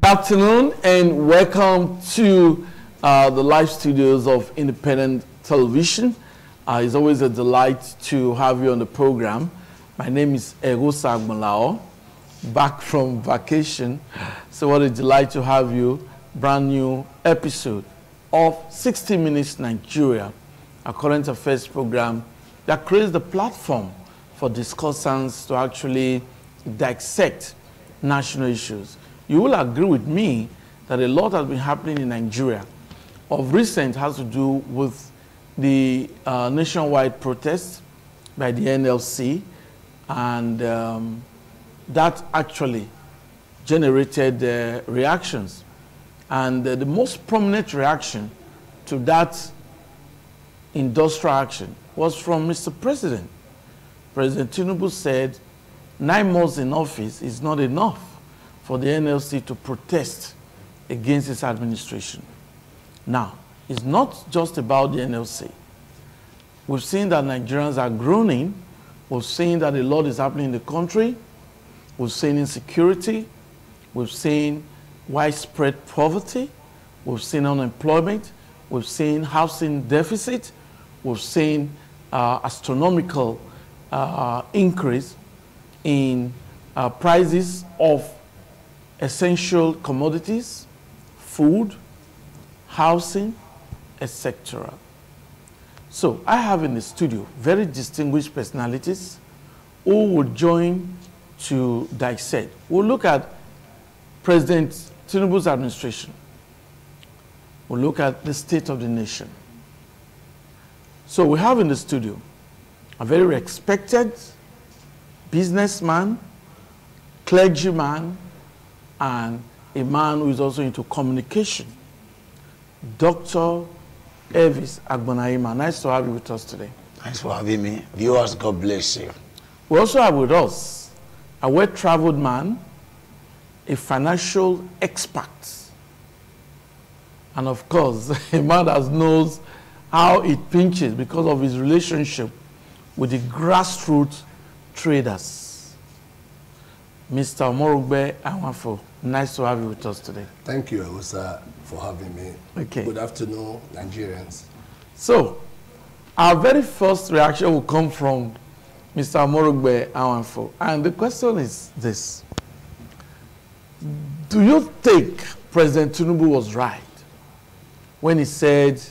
Afternoon and welcome to the live studios of Independent Television. It's always a delight to have you on the program. My name is Egosa Agmalao, back from vacation. So what a delight to have you. Brand new episode of 60 Minutes Nigeria, a current affairs program that creates the platform for discussants to actually dissect national issues. You will agree with me that a lot has been happening in Nigeria. Of recent has to do with the nationwide protest by the NLC, and that actually generated reactions. And the most prominent reaction to that industrial action was from Mr. President. President Tinubu said 9 months in office is not enough for the NLC to protest against its administration. Now, it's not just about the NLC. We've seen that Nigerians are groaning. We've seen that a lot is happening in the country. We've seen insecurity. We've seen widespread poverty. We've seen unemployment. We've seen housing deficit. We've seen astronomical increase in prices of essential commodities, food, housing, etc. So I have in the studio very distinguished personalities who will join to dissect. We'll look at President Tinubu's administration. We'll look at the state of the nation. So we have in the studio a very respected businessman, clergyman, and a man who is also into communication, Dr. Elvis Agbonaima. Nice to have you with us today. Thanks for having me. Viewers, God bless you. We also have with us a well-traveled man, a financial expert, and of course, a man that knows how it pinches because of his relationship with the grassroots traders. Mr. Omorugbe Awanfo, nice to have you with us today. Thank you, Egosa, for having me. Okay. Good afternoon, Nigerians. So, our very first reaction will come from Mr. Omorugbe Awanfo. And the question is this. Do you think President Tinubu was right when he said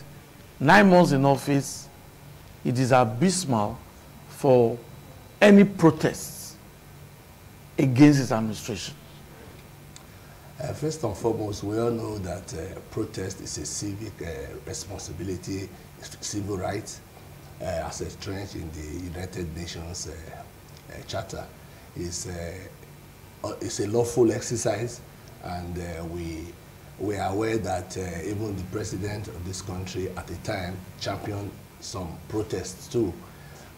9 months in office, it is abysmal for any protests against his administration? First and foremost, we all know that protest is a civic responsibility, civil rights, as entrenched in the United Nations Charter. It's a lawful exercise, and we are aware that even the president of this country at the time championed some protests too.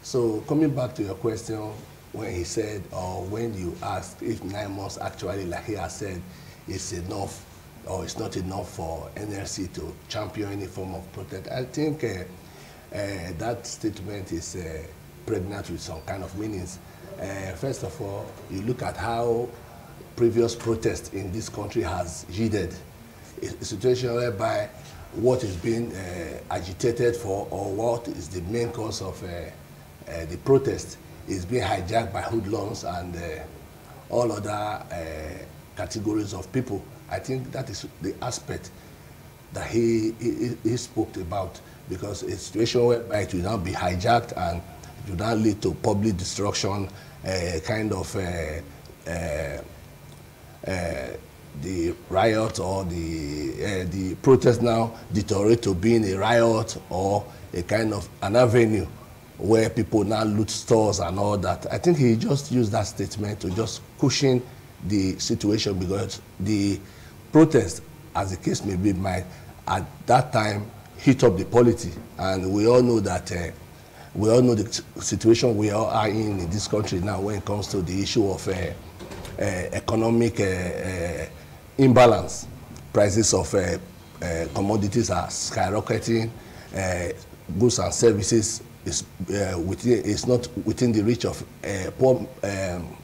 So coming back to your question, when he said, or when you asked if 9 months actually, like he has said, is enough or it's not enough for NLC to champion any form of protest, I think that statement is pregnant with some kind of meanings. First of all, you look at how previous protest in this country has yielded a situation whereby what is being agitated for, or what is the main cause of the protest, is being hijacked by hoodlums and all other categories of people. I think that is the aspect that he spoke about, because a situation whereby it will now be hijacked and it will now lead to public destruction, kind of the riot or the protest now deteriorate to being a riot or a kind of an avenue where people now loot stores and all that. I think he just used that statement to just cushion the situation, because the protest, as the case may be, might at that time heat up the polity, and we all know that we all know the situation we are in this country now when it comes to the issue of economic imbalance. Prices of commodities are skyrocketing. Goods and services is not within the reach of poor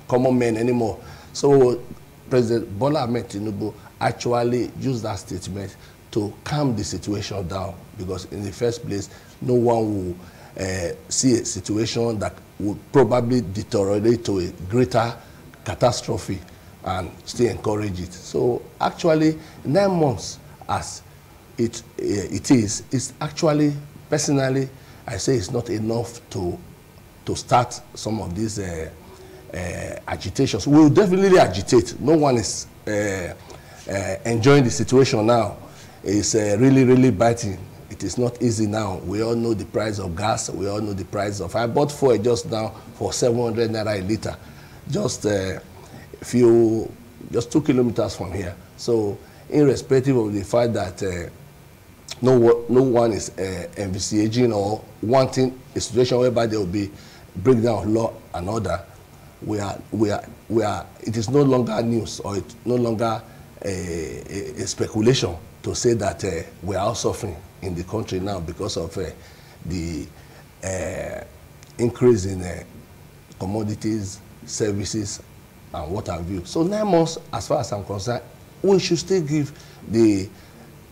common men anymore. So President Bola Ahmed Tinubu actually used that statement to calm the situation down, because in the first place, no one will see a situation that would probably deteriorate to a greater catastrophe and still encourage it. So actually, 9 months as it is, it's actually, personally, I say it's not enough to start some of these agitations. We will definitely agitate. No one is enjoying the situation now. It's really, really biting. It is not easy now. We all know the price of gas. We all know the price of... I bought fuel just now for 700 naira a liter. Just just 2 kilometers from here. So irrespective of the fact that no one is envisaging or wanting a situation whereby there will be breakdown of law and order, we are, it is no longer news, or it's no longer a speculation to say that we are all suffering in the country now because of the increase in commodities, services, and what have you. So 9 months, as far as I'm concerned, we should still give the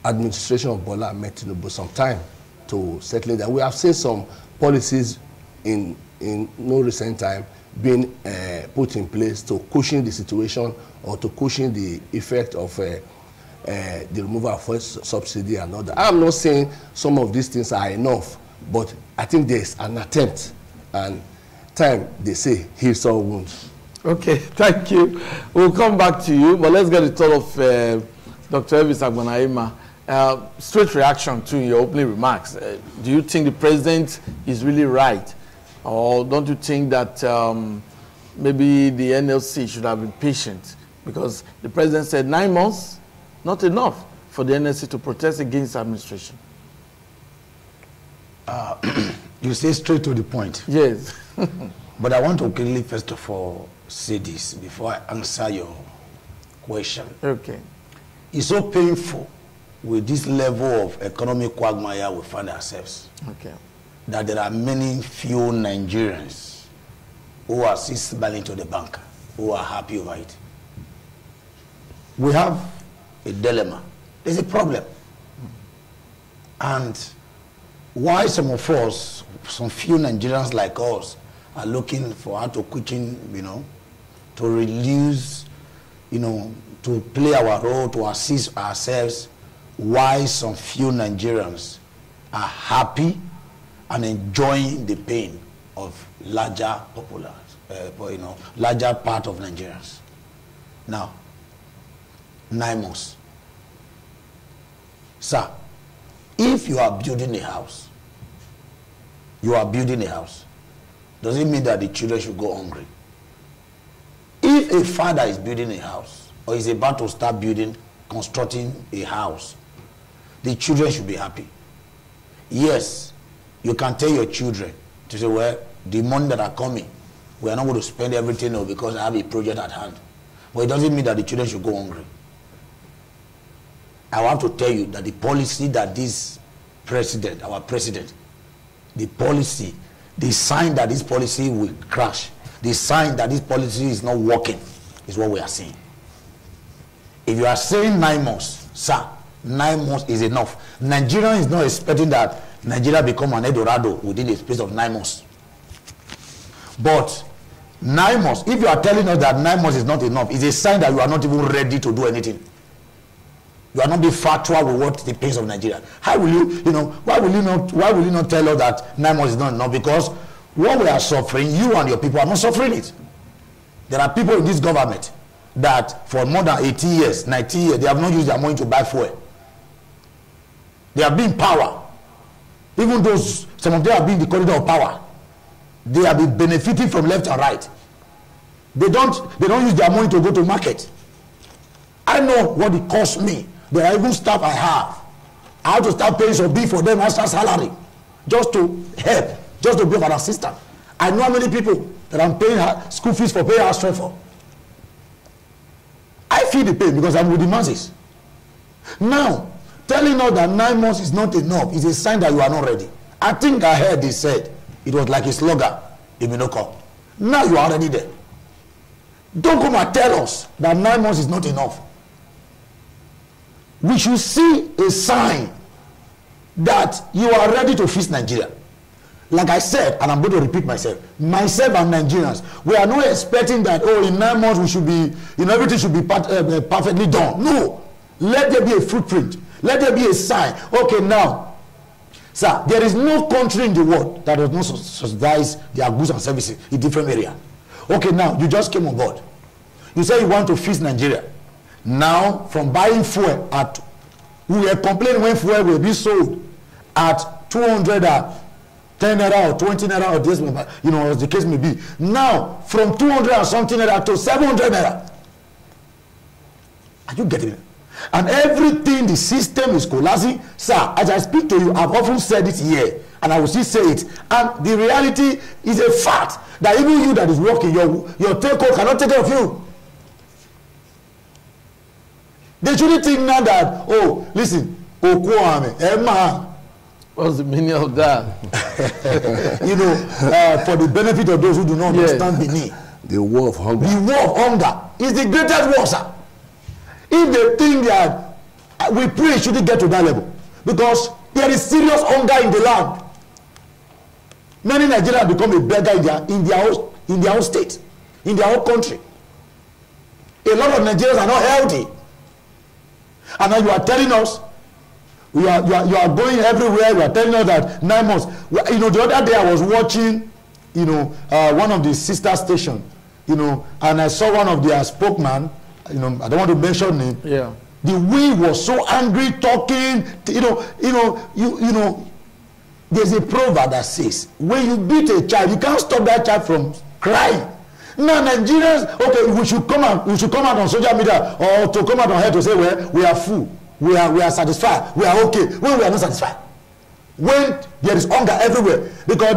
administration of Bola Ahmed Tinubu some time to settle that. We have seen some policies in no recent time being put in place to cushion the situation or to cushion the effect of the removal of fuel subsidy and all that. I'm not saying some of these things are enough, but I think there's an attempt, and time, they say, heals all wounds. Okay, thank you. We'll come back to you, but let's get the thought of Dr. Elvis Agbanaima. Straight reaction to your opening remarks. Do you think the president is really right? Or don't you think that maybe the NLC should have been patient? Because the president said 9 months, not enough for the NLC to protest against administration. You say straight to the point. Yes. But I want to clearly, first of all, say this before I answer your question. Okay. It's so painful with this level of economic quagmire we find ourselves. Okay. That there are few Nigerians who are still smiling to the bank, who are happy over it. We have a dilemma. There's a problem. And why some of us, some few Nigerians like us, are looking for how to cushion, to reduce, to play our role, to assist ourselves, why some few Nigerians are happy and enjoying the pain of larger larger part of Nigerians. Now, 9 months. Sir, if you are building a house, does it mean that the children should go hungry? If a father is building a house or is about to start constructing a house, the children should be happy. Yes, you can tell your children to say, well, the money that are coming, we are not going to spend everything because I have a project at hand. But it doesn't mean that the children should go hungry. I want to tell you that the policy that this president, our president, the policy, the sign that this policy will crash, the sign that this policy is not working, is what we are seeing. If you are saying 9 months, sir, 9 months is enough. Nigeria is not expecting that Nigeria become an Eldorado within the space of 9 months. But 9 months, if you are telling us that 9 months is not enough, it's a sign that you are not even ready to do anything. You are not being factual with what the pace of Nigeria. How will you, why will you not tell us that 9 months is not enough? Because what we are suffering, you and your people are not suffering it. There are people in this government that for more than 80 years, 90 years, they have not used their money to buy fuel. They have been power. Even those, some of them have been the corridor of power. They have been benefiting from left and right. They don't use their money to go to market. I know what it costs me. There are even staff I have to start paying some bill for them extra salary just to help, just to be of an assistant. I know how many people that I'm paying school fees for, paying house rent for. I feel the pain because I'm with the masses. Now, telling us that 9 months is not enough is a sign that you are not ready. I think I heard they said it was like a slogan, it may not come. Now you are already there. Don't come and tell us that 9 months is not enough. We should see a sign that you are ready to fix Nigeria. Like I said, and I'm going to repeat myself and Nigerians, we are not expecting that, oh, in 9 months we should be, everything should be perfectly done. No. Let there be a footprint. Let there be a sign. Okay, now, sir, there is no country in the world that does not subsidize their goods and services in different areas. Okay, now, you just came on board. You say you want to fix Nigeria. Now, from buying fuel at, we were complaining when fuel will be sold at 210 naira or 20 naira or this, as the case may be. Now, from 200 and something naira to 700 naira. Are you getting it? And everything, the system is collapsing. Sir, as I speak to you, I've often said it here, and I will still say it. And the reality is a fact that even you that is working, your telco cannot take care of you. They shouldn't think now that, oh, listen, Emma. What's the meaning of that? For the benefit of those who do not understand Benin. The war of hunger. The war of hunger is the greatest war, sir. If they think that we pray it shouldn't get to that level, because there is serious hunger in the land. Many Nigerians become a beggar in their own state, in their own country. A lot of Nigerians are not healthy. And now you are telling us, you are going everywhere, you are telling us that 9 months. The other day I was watching, one of the sister stations, and I saw one of their spokesman, I don't want to mention him. Yeah. The way he was so angry, talking, there's a proverb that says, when you beat a child, you can't stop that child from crying. Now Nigerians, okay, we should come out on social media or to come out on here to say, well, we are full, we are satisfied, we are okay, when we are not satisfied. When there is hunger everywhere, because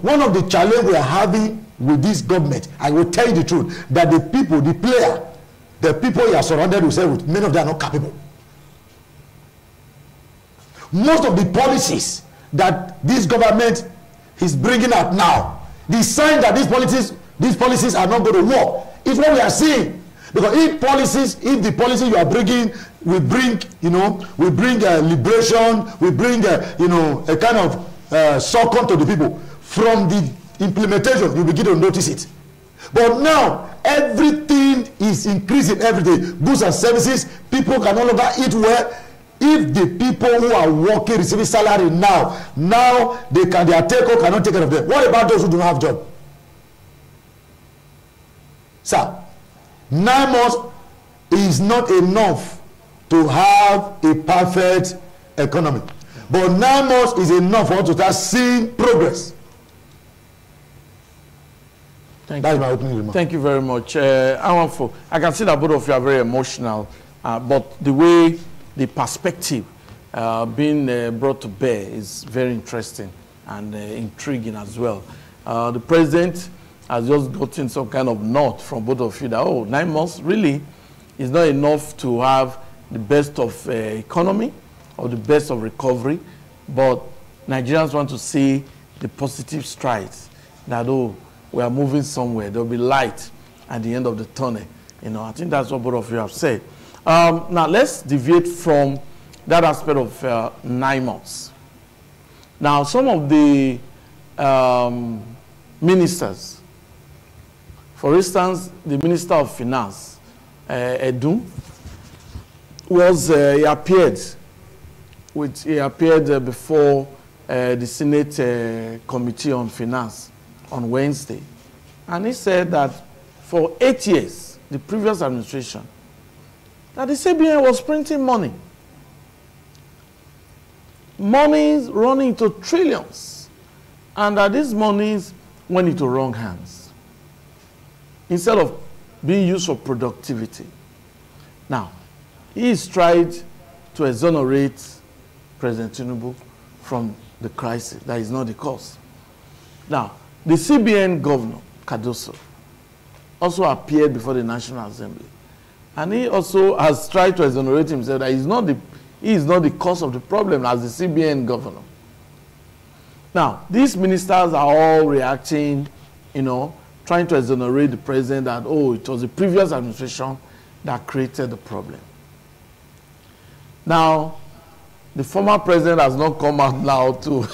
one of the challenges we are having with this government, I will tell you the truth, that the people you are surrounded with, many of them are not capable. Most of the policies that this government is bringing out now, the sign that these policies are not going to work is what we are seeing. Because if the policy you are bringing will bring liberation, we bring a kind of succor to the people, from the implementation you begin to notice it. But now everything is increasing every day. Goods and services, people can no longer eat well. If the people who are working receiving salary now their telco cannot take care of them. What about those who do not have job? Sir, 9 months is not enough to have a perfect economy. But 9 months is enough for us to start seeing progress. That's my opening remark. Thank you very much. I can see that both of you are very emotional, but the way the perspective being brought to bear is very interesting and intriguing as well. The president has just gotten some kind of nod from both of you that, 9 months really is not enough to have the best of economy or the best of recovery, but Nigerians want to see the positive strides that, we are moving somewhere. There will be light at the end of the tunnel. I think that's what both of you have said. Now, let's deviate from that aspect of 9 months. Now, some of the ministers, for instance, the Minister of Finance, Edun, he appeared before the Senate Committee on Finance on Wednesday, and he said that for 8 years, the previous administration, that the CBN was printing money running into trillions, and that these monies went into wrong hands instead of being used for productivity. Now, he has tried to exonerate President Tinubu from the crisis. That is not the cause. Now, the CBN governor, Cardoso, also appeared before the National Assembly. And he also has tried to exonerate himself that he is not the cause of the problem as the CBN governor. Now, these ministers are all reacting, trying to exonerate the president that, oh, it was the previous administration that created the problem. Now, the former president has not come out now to,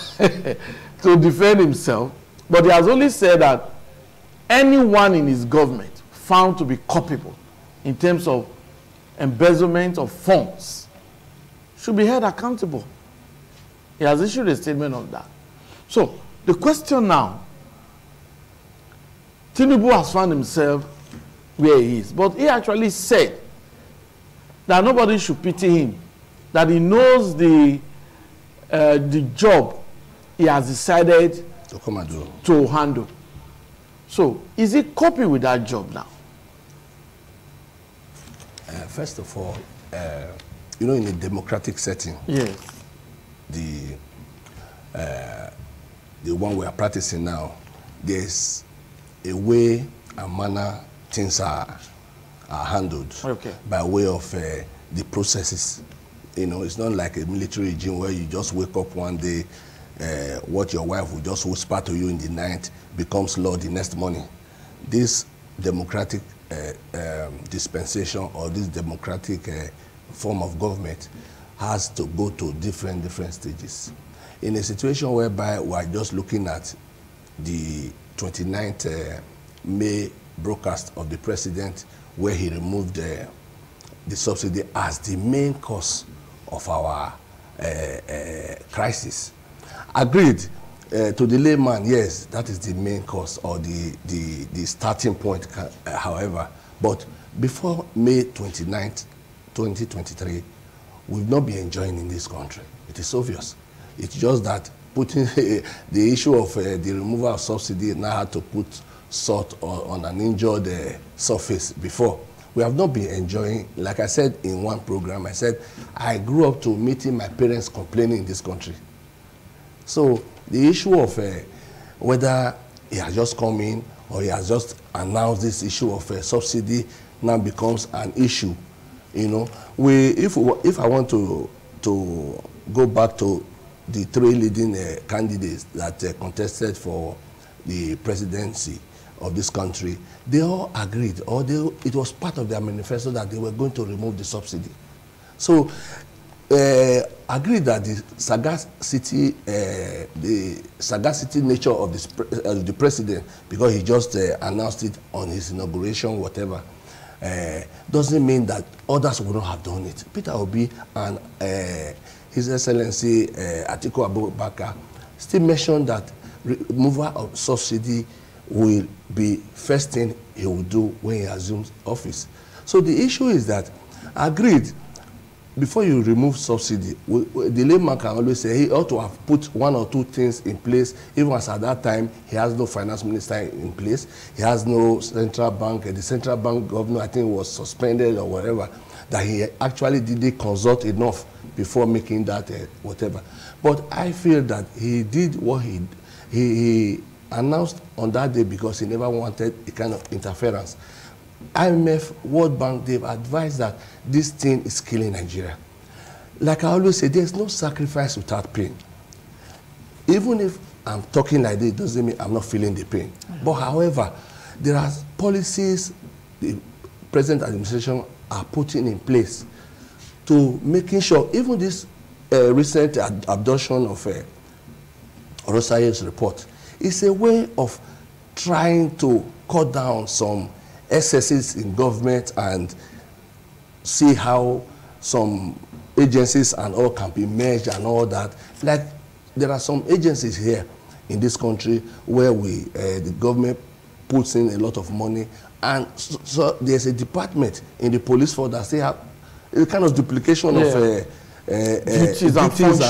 to defend himself, but he has only said that anyone in his government found to be culpable in terms of embezzlement of funds should be held accountable. He has issued a statement on that. So, the question now, Tinubu has found himself where he is, but he actually said that nobody should pity him, that he knows the job he has decided to come and do, to handle. So, is he coping with that job now? First of all, you know, in a democratic setting, yes, the one we are practicing now, there's a way and manner things are handled, okay, by way of the processes. You know, it's not like a military regime where you just wake up one day, what your wife will just whisper to you in the night becomes law the next morning. This democratic dispensation or this democratic form of government has to go to different stages. In a situation whereby we are just looking at the 29th May broadcast of the president, where he removed the subsidy as the main cause of our crisis. Agreed. To the layman, yes, that is the main cause or the starting point, however. But before May 29th, 2023, we've not been enjoying in this country. It is obvious. It's just that putting the issue of the removal of subsidy now had to put salt on an injured surface before. We have not been enjoying, like I said in one program, I said, I grew up to meeting my parents complaining in this country. So the issue of whether he has just come in or he has just announced this issue of subsidy now becomes an issue. You know, if I want to go back to the three leading candidates that contested for the presidency of this country, they all agreed, or it was part of their manifesto that they were going to remove the subsidy. So, agreed that the sagacity nature of the president, because he just announced it on his inauguration, whatever, doesn't mean that others would not have done it. Peter Obi and His Excellency Atiku Abubakar still mentioned that removal of subsidy will be first thing he will do when he assumes office. So the issue is that, agreed, before you remove subsidy, the layman can always say he ought to have put one or two things in place, even as at that time he has no finance minister in place, he has no central bank, the central bank governor I think was suspended or whatever, that he actually didn't consult enough before making that whatever. But I feel that he did what he announced on that day because he never wanted a kind of interference. IMF, World Bank, they've advised that this thing is killing Nigeria. Like I always say, there's no sacrifice without pain. Even if I'm talking like this, it doesn't mean I'm not feeling the pain. But however, there are policies the present administration are putting in place to making sure, even this recent abduction of Rosaye's report, is a way of trying to cut down some excesses in government and see how some agencies and all can be merged and all that. Like there are some agencies here in this country where the government puts in a lot of money, and so there's a department in the police force that still have a kind of duplication of duties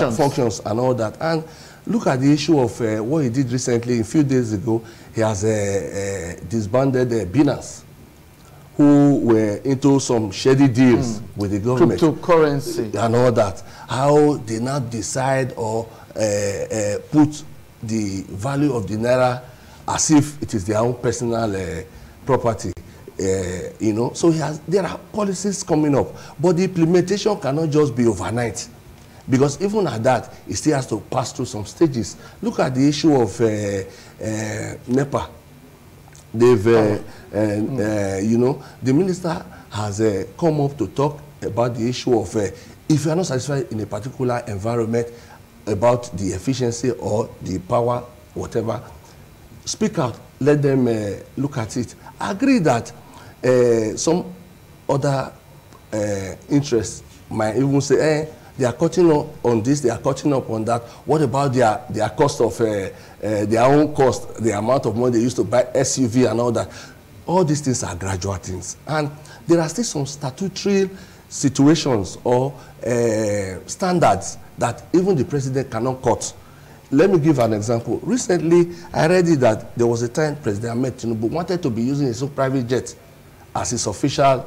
and functions and all that. And look at the issue of what he did recently. A few days ago, he has disbanded Binance, who were into some shady deals with the government. Cryptocurrency. And all that. How they now decide or put the value of the Naira as if it is their own personal property. You know, so there are policies coming up. But the implementation cannot just be overnight. Because even at that, it still has to pass through some stages. Look at the issue of NEPA. They've, you know, the minister has come up to talk about the issue of if you are not satisfied in a particular environment about the efficiency or the power, whatever, speak out, let them look at it. I agree that some other interests might even say, they are cutting up on this, they are cutting up on that. What about their cost of, their own cost, the amount of money they used to buy SUV and all that? All these things are gradual things. And there are still some statutory situations or standards that even the president cannot cut. Let me give an example. Recently, I read it that there was a time President Ahmed Tinubu wanted to be using his own private jet as his official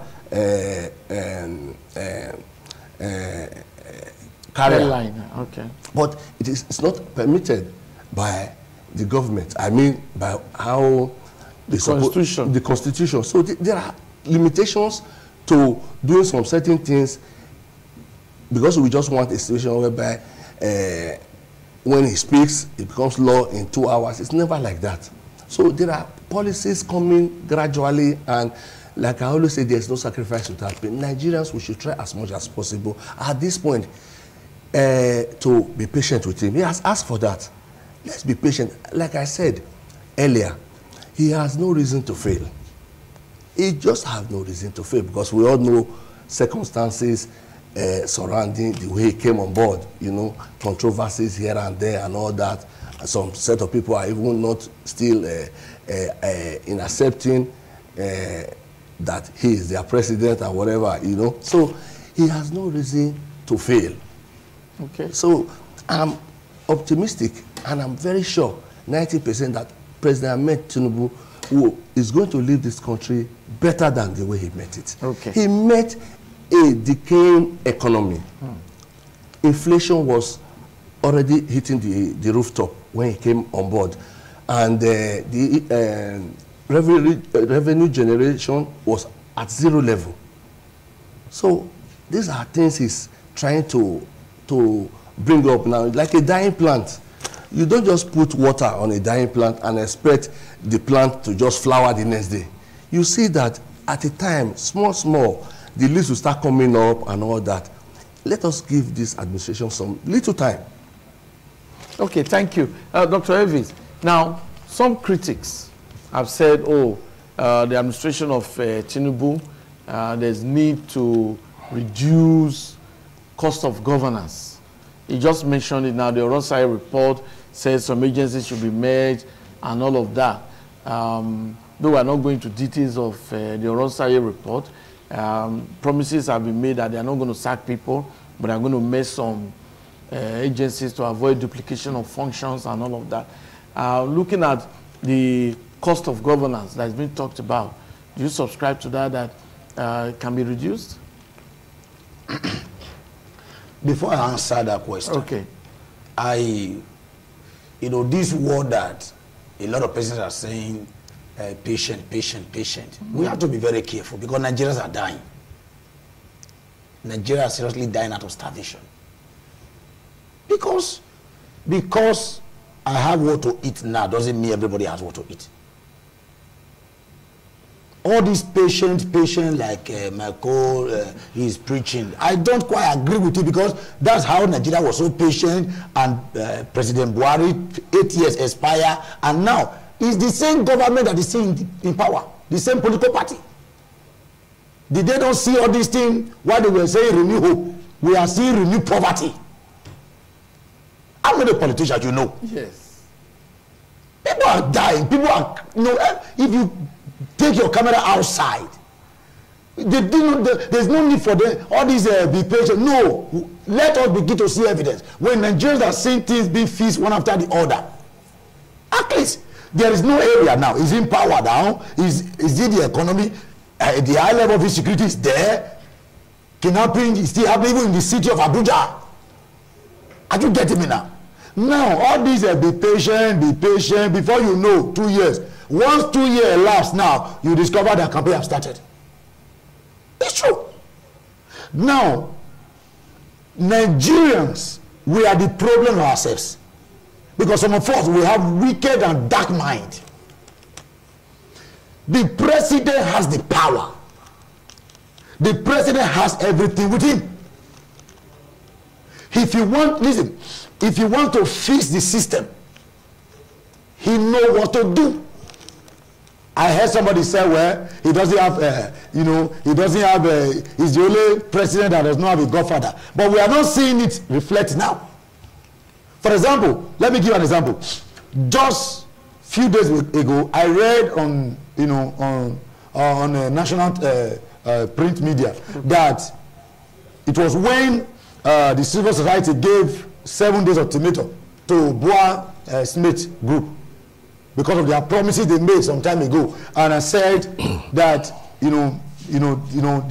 carrier. Line. Okay. But it's not permitted by the government. I mean, by how the Constitution. The Constitution. So there are limitations to doing some certain things because we just want a situation whereby when he speaks, it becomes law in 2 hours. It's never like that. So there are policies coming gradually, and like I always say, there's no sacrifice without pain. Nigerians, we should try as much as possible at this point to be patient with him. He has asked for that. Let's be patient. Like I said earlier, he has no reason to fail. He just has no reason to fail because we all know circumstances surrounding the way he came on board, you know, controversies here and there and all that. Some set of people are even not still in accepting that he is their president or whatever, you know. So he has no reason to fail. Okay. So I'm optimistic and I'm very sure, 90%, that President Ahmed Tinubu is going to leave this country better than the way he met it. Okay. He met a decaying economy. Inflation was already hitting the rooftop when he came on board. And the revenue generation was at zero level. So these are things he's trying to bring up now. Like a dying plant. You don't just put water on a dying plant and expect the plant to just flower the next day. You see that at a time, small, the leaves will start coming up and all that. Let us give this administration some little time. Okay, thank you. Dr. Elvis, now, some critics have said, the administration of Tinubu, there's need to reduce cost of governance. He just mentioned it now. The Oronsai report says some agencies should be merged and all of that. Though we're not going to details of the Oronsai report, promises have been made that they're not going to sack people, but they're going to merge some agencies to avoid duplication of functions and all of that. Looking at the cost of governance that's been talked about, do you subscribe to that can be reduced? Before I answer that question, okay, this word that a lot of persons are saying, patient. We have to be very careful because Nigerians are dying. Nigeria is seriously dying out of starvation. Because I have what to eat now doesn't mean everybody has what to eat. All these patient like Michael is preaching, I don't quite agree with it because that's how Nigeria was so patient, and President Buhari, 8 years expire, and now it's the same government that is still in power, the same political party. Did they don't see all these things while they were saying renew hope? We are seeing renew poverty. How many politicians you know? Yes. People are dying. People are, if you take your camera outside, there's no need for them, all these be patient. No, let us begin to see evidence. When Nigerians are seeing things being fixed one after the other, at least there is no area now. Is in power now? Is it the economy? The high level of insecurity is there. Kidnapping is still happening even in the city of Abuja. Are you getting me now? Now, all these be patient, before you know, 2 years. Once 2 years elapsed now, you discover that campaign have started. It's true. Now, Nigerians, we are the problem of ourselves. Because some of us, we have wicked and dark mind. The president has the power. The president has everything with him. If you want, listen, if you want to fix the system, he knows what to do. I heard somebody say, well, he doesn't have, he doesn't have, he's the only president that does not have a godfather. But we are not seeing it reflect now. For example, let me give you an example. Just a few days ago, I read on, on national print media that it was when the civil society gave 7 days ultimatum to Boa Smith Group because of their promises they made some time ago, and I said that they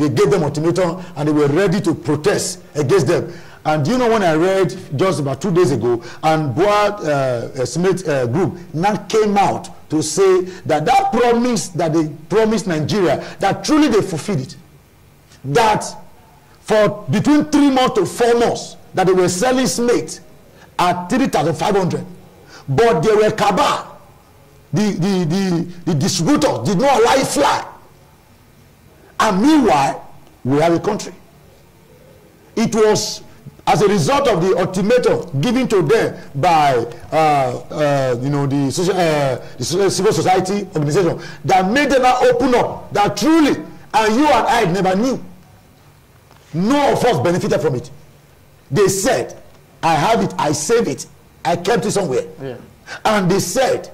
gave them ultimatum and they were ready to protest against them. And do you know, when I read just about 2 days ago, and Boa Smith Group now came out to say that that promise that they promised Nigeria, that truly they fulfilled it. That for between 3 months to 4 months that they were selling Smith at 3,500, but they were cabal. The distributors did not allow it fly. And meanwhile, we have a country. It was as a result of the ultimatum given to them by the civil society organization that made them now open up, that truly, and you and I never knew. No of us benefited from it. They said, I have it, I saved it, I kept it somewhere. Yeah. And they said,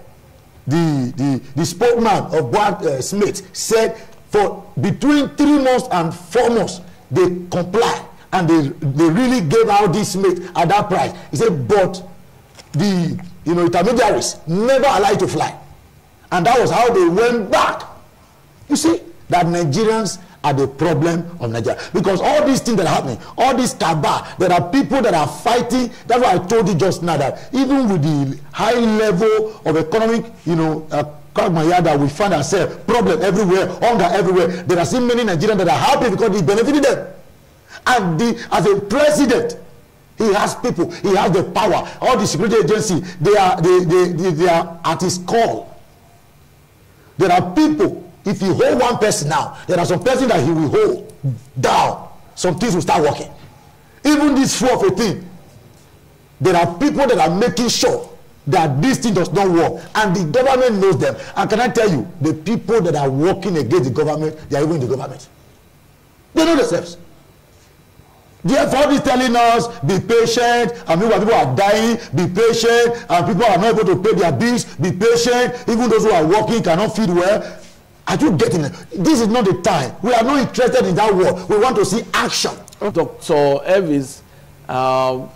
the spokesman of Boa Smith said, for between 3 months and 4 months, they comply. And they really gave out this Smith at that price. He said, but the intermediaries never allowed it to fly. And that was how they went back. You see, that Nigerians are the problem of Nigeria. Because all these things that are happening, all this cabal, there are people that are fighting. That's why I told you just now that even with the high level of economic, that we find ourselves, problem everywhere, hunger everywhere, there are still many Nigerians that are happy because it benefited them. And as a president, he has people, he has the power. All the security agencies, they are at his call. There are people. If you hold one person now, there are some person that he will hold down. Some things will start working. Even this flow of a thing, there are people that are making sure that this thing does not work, and the government knows them. And can I tell you, the people that are working against the government, they are even in the government. They know themselves. Therefore, he's telling us, be patient, and meanwhile people are dying, be patient, and people are not able to pay their bills, be patient, even those who are working cannot feed well. Are you getting it? This is not the time. We are not interested in that war. We want to see action. Dr. Elvis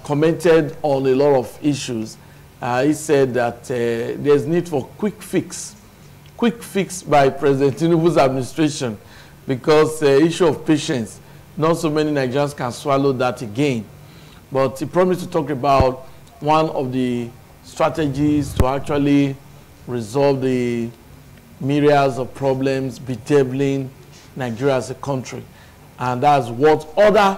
commented on a lot of issues. He said that there's need for quick fix by President Tinubu's administration, because the issue of patience, not so many Nigerians can swallow that again. But he promised to talk about one of the strategies to actually resolve the myriads of problems bedeviling Nigeria as a country. And that's what other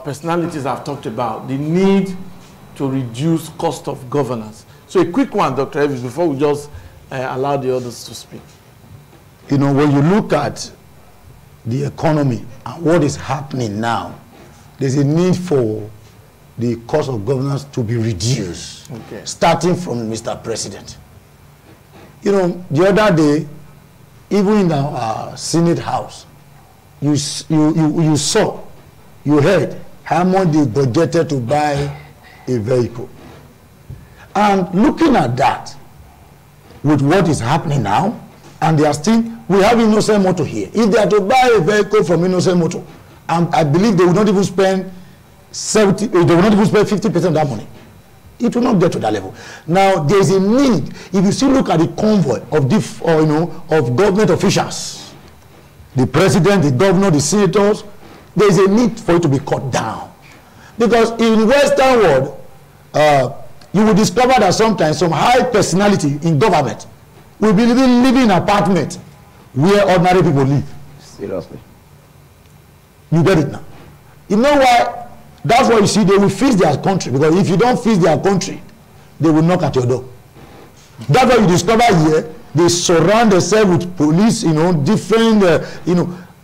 personalities have talked about, the need to reduce cost of governance. So a quick one, Dr. Elvis, before we just allow the others to speak. When you look at the economy and what is happening now, there's a need for the cost of governance to be reduced, starting from Mr. President. The other day, even in our Senate House, you saw, you heard how much they budgeted to buy a vehicle. And looking at that, with what is happening now, and they are still, we have Innocent Motor here. If they are to buy a vehicle from Innocent Motor, I believe they will not even spend 50% of that money. It will not get to that level. Now, there is a need. If you still look at the convoy of of government officials, the president, the governor, the senators, there is a need for it to be cut down. Because in Western world, you will discover that sometimes some high personality in government will be living in an apartment where ordinary people live. Seriously. You get it now. You know why? That's why you see they will fix their country. Because if you don't fix their country, they will knock at your door. That's why you discover here, they surround themselves with police, different,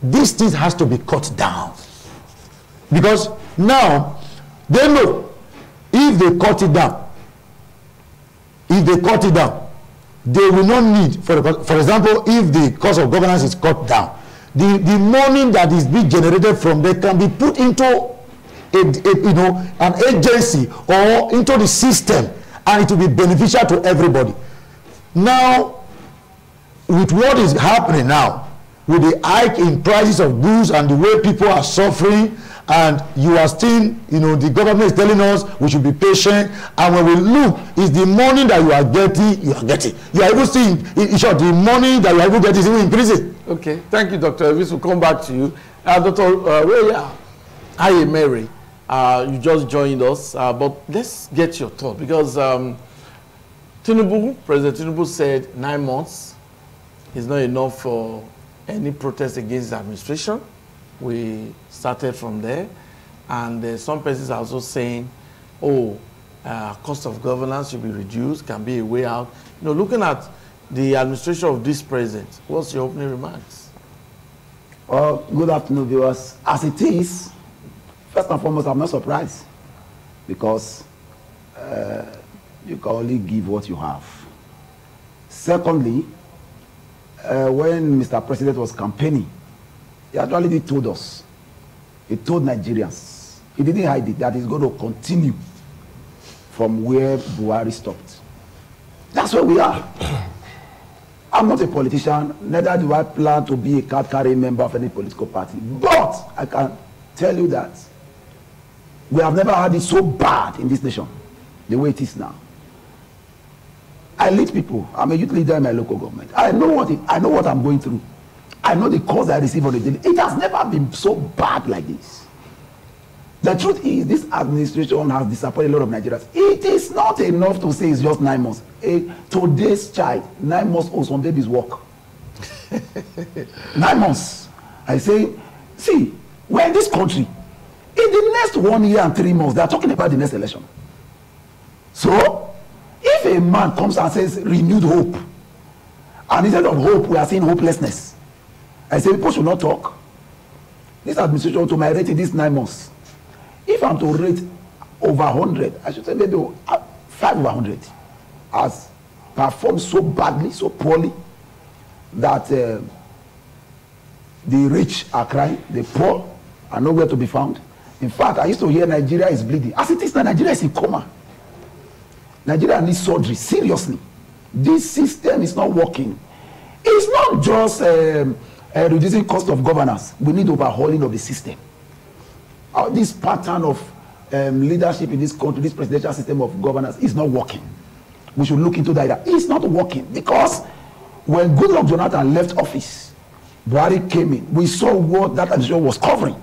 these things has to be cut down. Because now, they know, if they cut it down, they will not need, for example, if the cost of governance is cut down, the money that is being generated from there can be put into an agency or into the system, and it will be beneficial to everybody. Now, with what is happening now, with the hike in prices of goods and the way people are suffering, and you are still, the government is telling us we should be patient, and when we look, is the money that you are getting. You are even seeing, in short, the money that you are even getting is even increasing. Okay, thank you, Dr. Elvis. We'll come back to you. Dr. Hi, Mary. You just joined us, but let's get your thought, because President Tinubu said 9 months is not enough for any protest against the administration. We started from there, and some persons are also saying, cost of governance should be reduced, can be a way out. Looking at the administration of this president, what's your opening remarks? Well, good afternoon, viewers. As it is, first and foremost, I'm not surprised, because you can only give what you have. Secondly, when Mr. President was campaigning, he actually told us, he told Nigerians, he didn't hide it, that he's going to continue from where Buhari stopped. That's where we are. I'm not a politician, neither do I plan to be a card-carrying member of any political party. But I can tell you that we have never had it so bad in this nation, the way it is now. I lead people. I'm a youth leader in my local government. I know what I'm going through. I know the calls I receive on the daily. It has never been so bad like this. The truth is, this administration has disappointed a lot of Nigerians. It is not enough to say it's just 9 months. Today's child, 9 months old, some babies walk. 9 months. I say, see, we're in this country. In the next 1 year and 3 months, they are talking about the next election. So, if a man comes and says renewed hope, and instead of hope, we are seeing hopelessness, I say people should not talk. This administration, to my rating, this 9 months, if I'm to rate over 100, I should say maybe 5 over 100, has performed so badly, so poorly, that the rich are crying, the poor are nowhere to be found. In fact, I used to hear Nigeria is bleeding. As it is now, Nigeria is in coma. Nigeria needs surgery, seriously. This system is not working. It's not just reducing cost of governance. We need overhauling of the system. This pattern of leadership in this country, this presidential system of governance is not working. We should look into that. It's not working, because when Goodluck Jonathan left office, Buhari came in. We saw what that administration was covering.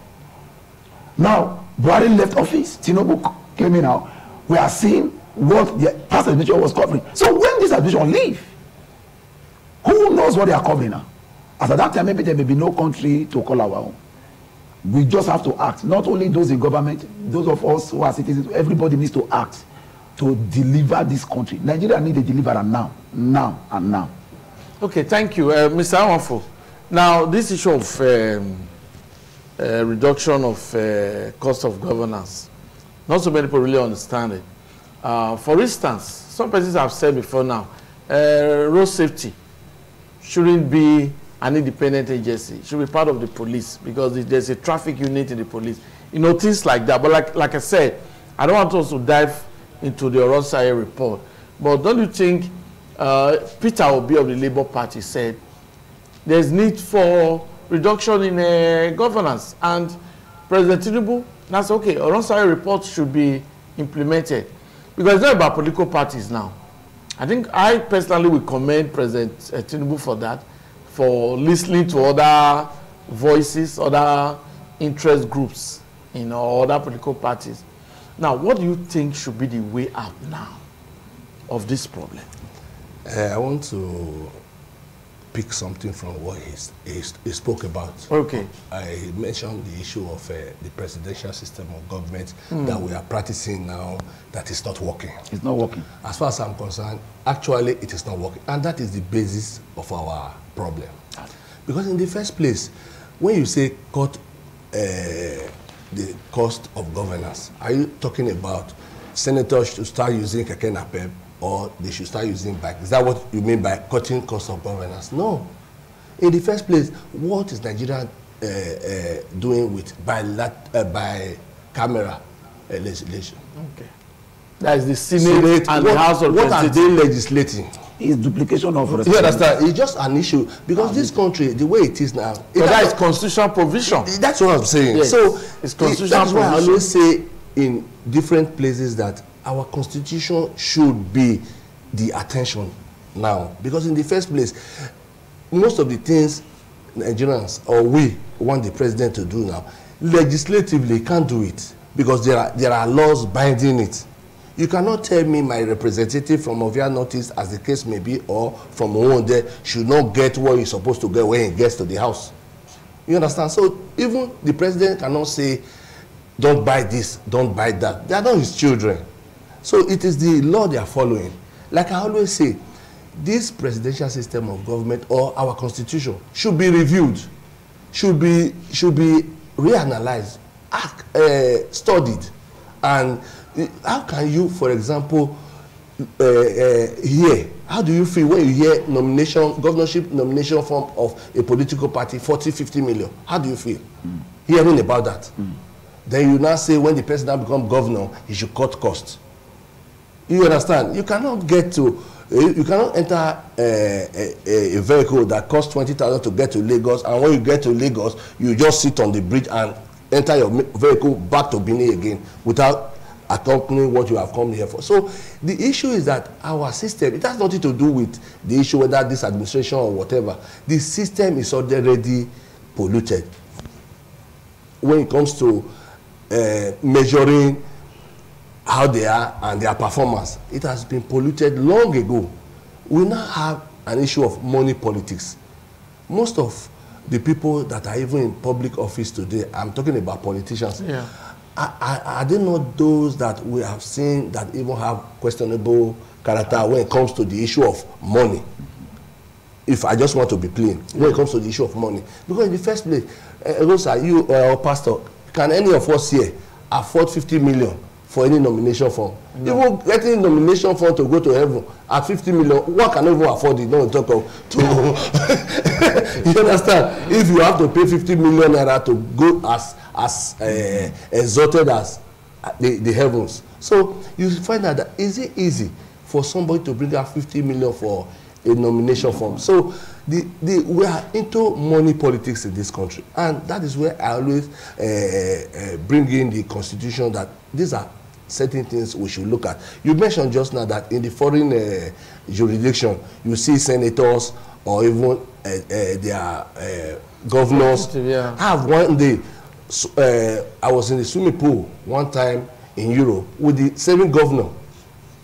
Now, Buhari left office, Tinubu came in now. We are seeing what the past administration was covering. So when this administration leave, who knows what they are covering now? As at that time, maybe there may be no country to call our own. We just have to act. Not only those in government, those of us who are citizens, everybody needs to act to deliver this country. Nigeria needs a deliverer now, and now. Okay, thank you. Mr. Awanfo, now this issue of reduction of cost of governance, not so many people really understand it. For instance, some persons have said before now, road safety shouldn't be an independent agency. It should be part of the police, because there's a traffic unit in the police. Things like that. But like I said, I don't want us to dive into the Oronsai report. But don't you think Peter Obi of the Labour Party said there's need for reduction in governance, and President Tinubu, that's okay, Oronsai report should be implemented, because it's not about political parties now. I think I personally will commend President Tinubu for that, for listening to other voices, other interest groups, other political parties. Now, what do you think should be the way out now of this problem? I want to pick something from what he spoke about. Okay. I mentioned the issue of the presidential system of government that we are practicing now that is not working. It's not working. As far as I'm concerned, actually it is not working. And that is the basis of our problem. Because in the first place, when you say cut the cost of governance, are you talking about senators should start using keke napep or they should start using bike? Is that what you mean by cutting cost of governance? No. In the first place, what is Nigeria doing with by camera legislation? Okay. That is the Senate and the House of Representatives. What are they legislating? It's duplication of responsibility. You understand? It's just an issue because this country, the way it is now, but that is constitutional provision. That's what I'm saying. Yes. So it's constitutional that's provision. why I always say in different places that our constitution should be the attention now, because in the first place, most of the things Nigerians or we want the president to do now, legislatively can't do it because there are laws binding it. You cannot tell me my representative from Ovia Northeast, as the case may be, or from Owonde should not get what he's supposed to get when he gets to the house. You understand? So even the president cannot say, don't buy this, don't buy that. They are not his children. So it is the law they are following. Like I always say, this presidential system of government or our constitution should be reviewed, should be reanalyzed, studied. And how can you, for example, hear, how do you feel when you hear nomination, governorship nomination form of a political party, 40, 50 million? How do you feel hearing about that? Then you now say when the president becomes governor, he should cut costs. You understand? You cannot get to, you cannot enter a vehicle that costs 20,000 to get to Lagos, and when you get to Lagos, you just sit on the bridge and enter your vehicle back to Benin again without accompanying what you have come here for. So the issue is that our system, it has nothing to do with the issue whether this administration or whatever. The system is already polluted when it comes to measuring how they are and their performance. It has been polluted long ago. We now have an issue of money politics. Most of the people that are even in public office today, I'm talking about politicians, yeah. Are they not those that we have seen that even have questionable character when it comes to the issue of money? If I just want to be plain, when it comes to the issue of money. Because in the first place, Rosa, you or Pastor, can any of us here afford 50 million for any nomination form? No. Even getting nomination form to go to heaven at 50 million, one can even afford it. Don't talk of to. You understand? If you have to pay 50 million naira to go as exalted as the heavens, so you find that is it easy for somebody to bring out 50 million for a nomination form? So we are into money politics in this country, and that is where I always bring in the constitution that these are certain things we should look at. You mentioned just now that in the foreign jurisdiction, you see senators or even their governors. Yeah. I have one day, I was in the swimming pool one time in Europe with the same governor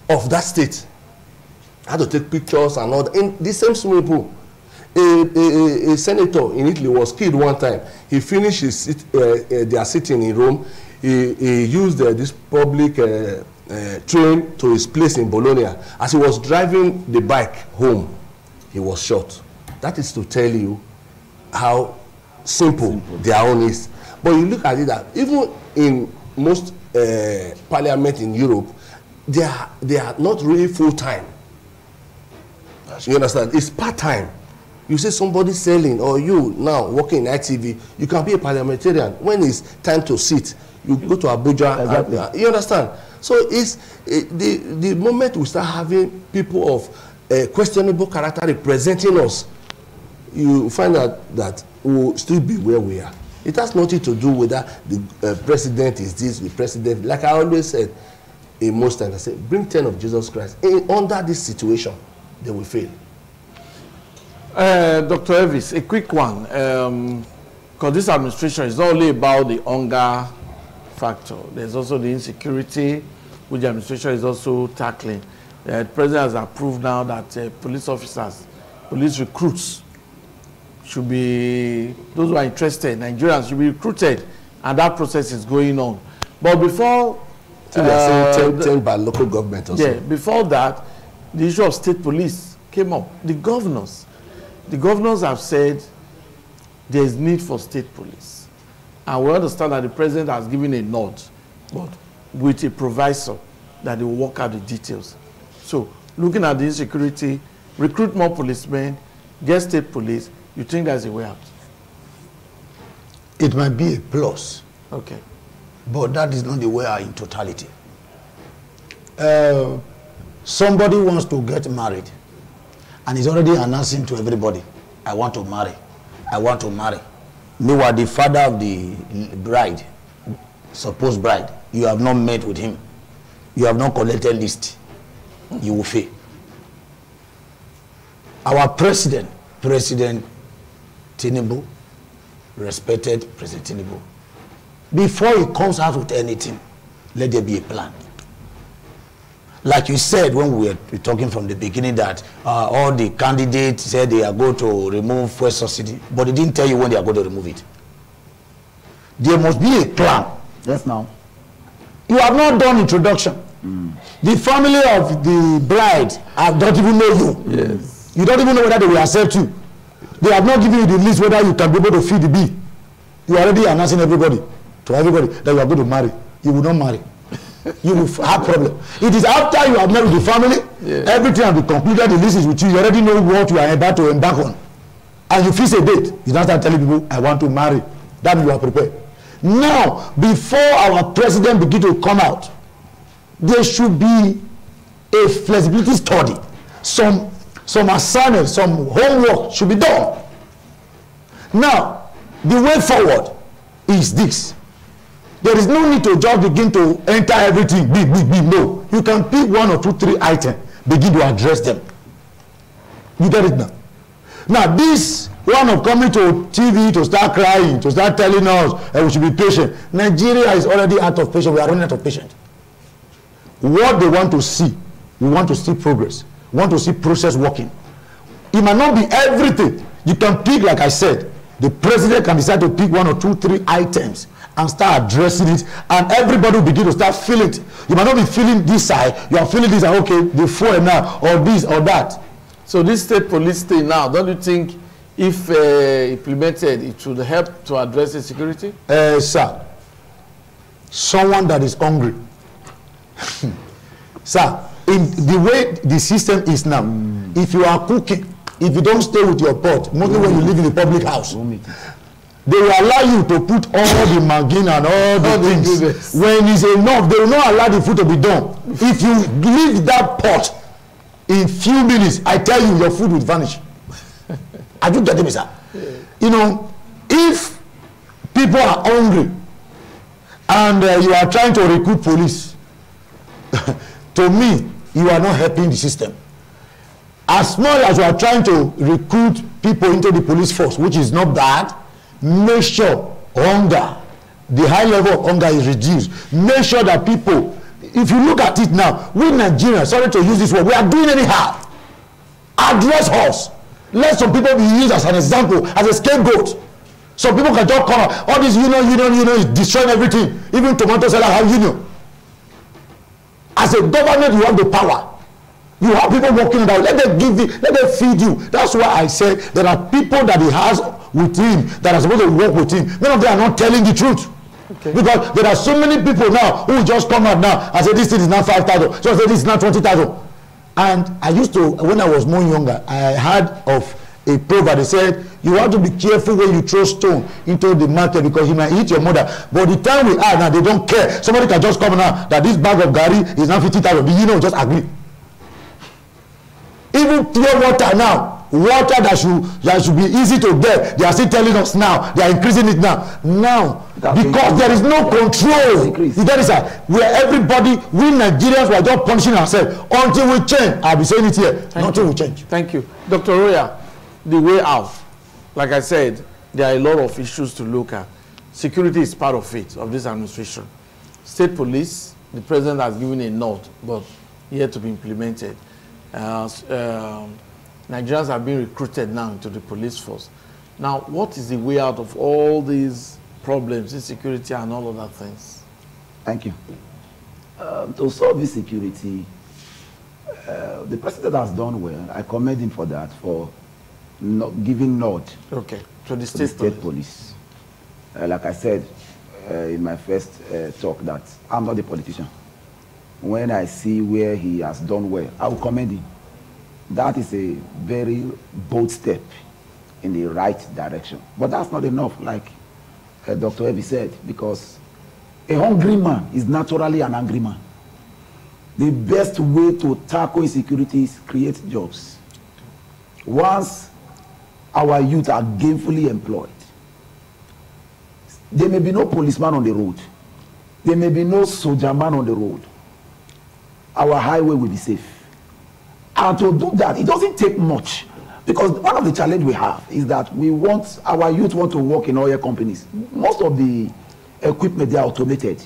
of that state. I had to take pictures and all that in the same swimming pool. A senator in Italy was killed one time. He finished his their sitting in Rome. He used this public train to his place in Bologna. As he was driving the bike home, he was shot. That is to tell you how simple their own is. But you look at it that even in most parliament in Europe, they are not really full-time. You understand? It's part-time. You see somebody selling, or you now working in ITV, you can be a parliamentarian. When it's time to sit, you go to Abuja. Exactly. And, you understand? So it's the moment we start having people of questionable character representing us, you find out that we'll still be where we are. It has nothing to do with that the president is this, the president. Like I always said, in most times, I say, bring 10 of Jesus Christ. Under this situation, they will fail. Dr. Elvis, a quick one. Because this administration is not only about the hunger factor. There's also the insecurity, which the administration is also tackling. The president has approved now that police officers, police recruits should be, those who are interested, Nigerians should be recruited, and that process is going on. But before... Tamed by local government also. Yeah, before that, the issue of state police came up. The governors have said there is need for state police. And we understand that the president has given a nod, but with a proviso that they will work out the details. So, looking at the insecurity, recruit more policemen, get state police, you think that's a way out? It might be a plus. Okay. But that is not the way out in totality. Somebody wants to get married and is already announcing to everybody, I want to marry. I want to marry. Meanwhile, the father of the bride, supposed bride, you have not met with him. You have not collected list. You will fail. Our president, President Tinubu, respected President Tinubu, before he comes out with anything, let there be a plan. Like you said when we were talking from the beginning that all the candidates said they are going to remove fuel subsidy, but they didn't tell you when they are going to remove it. There must be a plan. Yes, now. You have not done introduction. The family of the bride don't even know you. Yes. You don't even know whether they will accept you. They have not given you the list whether you can be able to feed the bee. You are already announcing to everybody that you are going to marry. You will not marry. You will have problem. It is after you have met with the family, everything has been concluded, the list is with you. You already know what you are about to embark on. And you fix a date. You don't start telling people, I want to marry. That means you are prepared. Now, before our president begin to come out, there should be a flexibility study. Some assignment, some homework should be done. Now, the way forward is this. There is no need to just begin to enter everything big. No. You can pick 1 or 2, 3 items, begin to address them. You get it now? Now, this one of coming to TV to start crying, to start telling us we should be patient. Nigeria is already out of patience. We are running out of patience. What they want to see, we want to see progress. We want to see process working. It might not be everything. You can pick, like I said, the president can decide to pick 1 or 2, 3 items and start addressing it, and everybody will begin to start feeling it. You might not be feeling this side, you are feeling this, okay, the fuel now, or this or that. So this state police thing now, don't you think if implemented, it should help to address insecurity? Sir, someone that is hungry, sir, in the way the system is now, if you are cooking, if you don't stay with your pot, mostly when you live in a public house, they will allow you to put all the margin and all the things. Goodness. When it's enough, they will not allow the food to be done. If you leave that pot in few minutes, I tell you, your food will vanish. I do get it, sir. Yeah. You know, if people are hungry and you are trying to recruit police, to me, you are not helping the system. As much as you are trying to recruit people into the police force, which is not bad, make sure hunger, the high level of hunger is reduced. Make sure that people, if you look at it now, we Nigerians, sorry to use this word, we are doing anyhow. Address us. Let some people be used as an example, as a scapegoat. Some people can just come out, all this union is destroying everything. Even tomato seller have union. As a government, you have the power. You have people working about. Let them give you, let them feed you. That's why I said there are people that he has with him that are supposed to work with him. None of them are not telling the truth. Okay. Because there are so many people now who just come out now and say this thing is now 5,000. So I say this is now 20,000. And I used to, when I was more younger, I heard of a proverb. They said you have to be careful when you throw stone into the market because you might hit your mother. But the time we are now, they don't care. Somebody can just come now that this bag of gari is now 50,000. You know, just agree. Even pure water now, water that should be easy to get, they are still telling us now, they are increasing it now. Because there is no control. That is where everybody, we Nigerians, we are just punishing ourselves until we change. I'll be saying it here, nothing will change. Thank you. Dr. Roya, the way out, like I said, there are a lot of issues to look at. Security is part of it, of this administration. State police, the president has given a nod, but yet to be implemented. Nigerians are being recruited now into the police force. Now, what is the way out of all these problems, insecurity and all other things? Thank you. To solve insecurity, the president has done well. I commend him for that, for not giving nod to the state police. Like I said in my first talk, that I'm not a politician. When I see where he has done well, I will commend him. That is a very bold step in the right direction. But that's not enough, like Dr. Evie said, because a hungry man is naturally an angry man. The best way to tackle insecurity is create jobs. Once our youth are gainfully employed, there may be no policeman on the road. There may be no soldier man on the road. Our highway will be safe. And to do that, it doesn't take much. Because one of the challenges we have is that our youth want to work in oil companies. Most of the equipment, they are automated.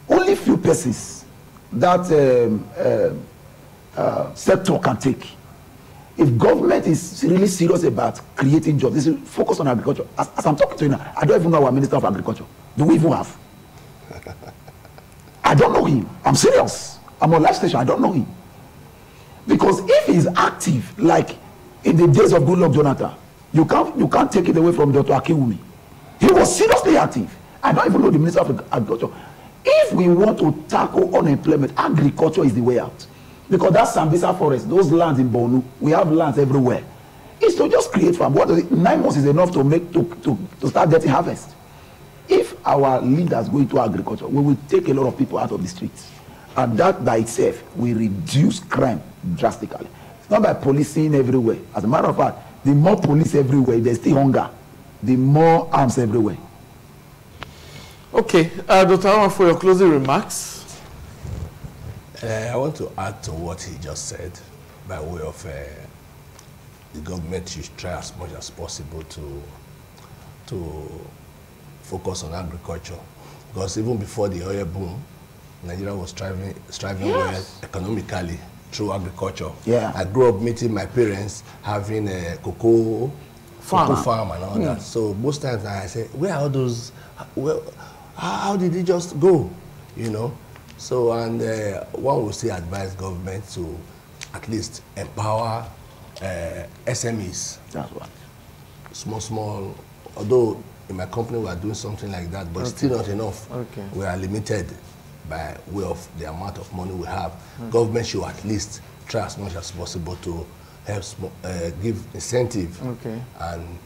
Only few persons that sector can take. If government is really serious about creating jobs, they should focus on agriculture. As I'm talking to you now, I don't even know our Minister of Agriculture. Do we even have? I don't know him. I'm serious. I'm on live station. I don't know him. Because if he's active, like in the days of Goodluck Jonathan, you can't take it away from Dr. Akinwumi. He was seriously active. I don't even know the Minister of Agriculture. If we want to tackle unemployment, agriculture is the way out. Because that Sambisa forest, those lands in Borno, we have lands everywhere. It's to just create farm. 9 months is enough to start getting harvest. If our leaders go into agriculture, we will take a lot of people out of the streets. And that by itself will reduce crime drastically. It's not by policing everywhere. As a matter of fact, the more police everywhere, there's still hunger. The more arms everywhere. Okay, Dr. Awan, for your closing remarks. I want to add to what he just said by way of the government should try as much as possible to focus on agriculture. Because even before the oil boom, Nigeria was striving well economically through agriculture. Yeah. I grew up meeting my parents having a cocoa farm and all that. So most times I say, where are those? How did it just go? You know. So and one will say advise government to at least empower SMEs. That's what. Small. Although in my company we are doing something like that, but still not enough. Okay. We are limited by way of the amount of money we have. Government should at least try as much as possible to help give incentive and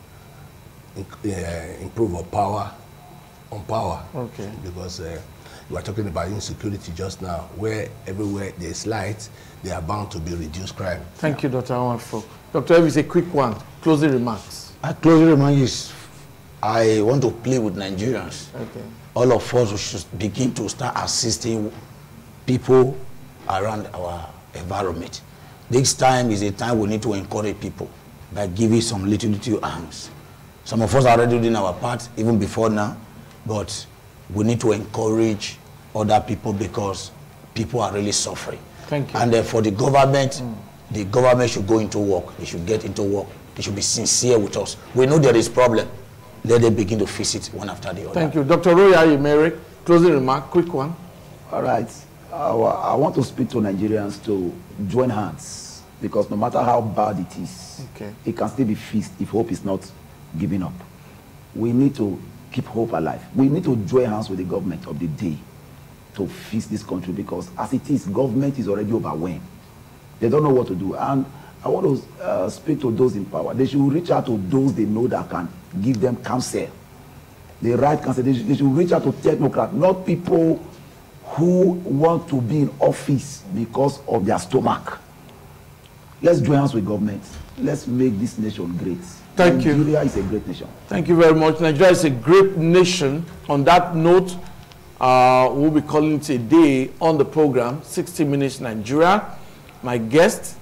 improve on power. Okay. Because we are talking about insecurity just now, where everywhere there is light, they are bound to be reduced crime. Thank you, Dr. Awan. Dr. Evie, a quick one. Closing remarks. My closing remark is, I want to play with Nigerians. Okay. All of us should begin to start assisting people around our environment. This time is a time we need to encourage people by giving some little arms. Some of us are already doing our part even before now, but we need to encourage other people because people are really suffering. Thank you. And for the government should go into work. They should get into work. They should be sincere with us. We know there is problem. Let them begin to fix it one after the other. Thank you. Dr. Roya Imere, closing remark, quick one. All right. I want to speak to Nigerians to join hands, because no matter how bad it is, it can still be fixed if hope is not given up. We need to keep hope alive. We need to join hands with the government of the day to fix this country, because as it is, government is already overwhelmed. They don't know what to do. And I want to speak to those in power. They should reach out to those they know that can give them counsel. The right counsel. They should reach out to technocrats, not people who want to be in office because of their stomach. Let's join hands with government. Let's make this nation great. Thank you. Nigeria is a great nation. Thank you very much. Nigeria is a great nation. On that note, we'll be calling it a day on the program, 60 Minutes Nigeria. My guest,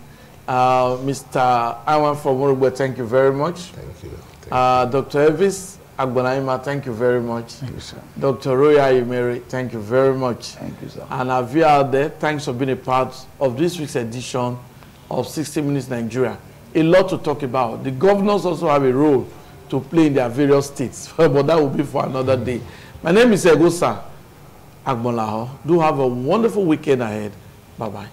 Mr. Awan from Urugbe, thank you very much. Thank you. Dr. Evis Agbonaima, thank you very much. Thank you, sir. Dr. Roya Imere, thank you very much. Thank you, sir. And Avia out there, thanks for being a part of this week's edition of 60 Minutes Nigeria. a lot to talk about. The governors also have a role to play in their various states, but that will be for another day. My name is Egosa Agbonlaho. Do have a wonderful weekend ahead. Bye-bye.